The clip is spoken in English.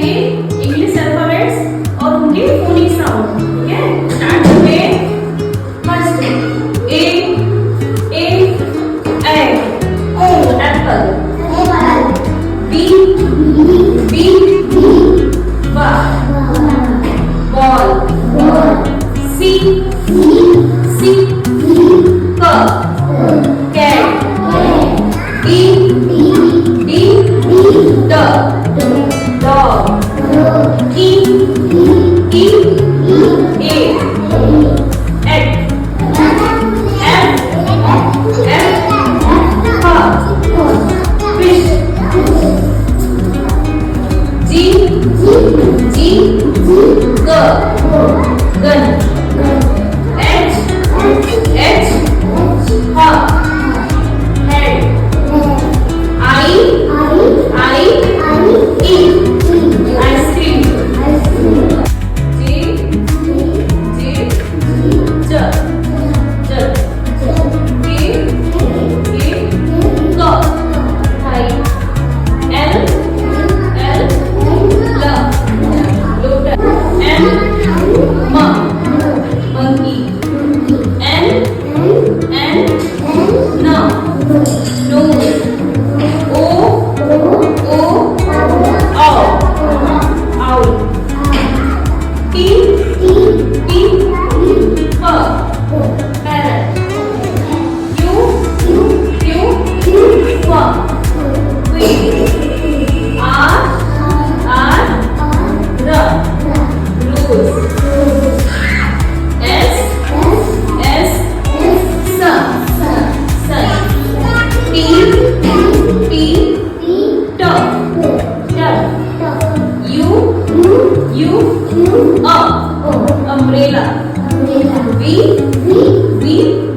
करेंगे English alphabets और उनके फोनिक साउंड. ठीक है, स्टार्ट करते हैं. First A apple. B ball. C cat. D dog. E egg. F fish. G gun. H head. I eat ice cream. Jug. Cup. L lotus. Monkey. N nose. Owl. P parrot. Q queen. R rose. S sun. T dog. U umbrella. V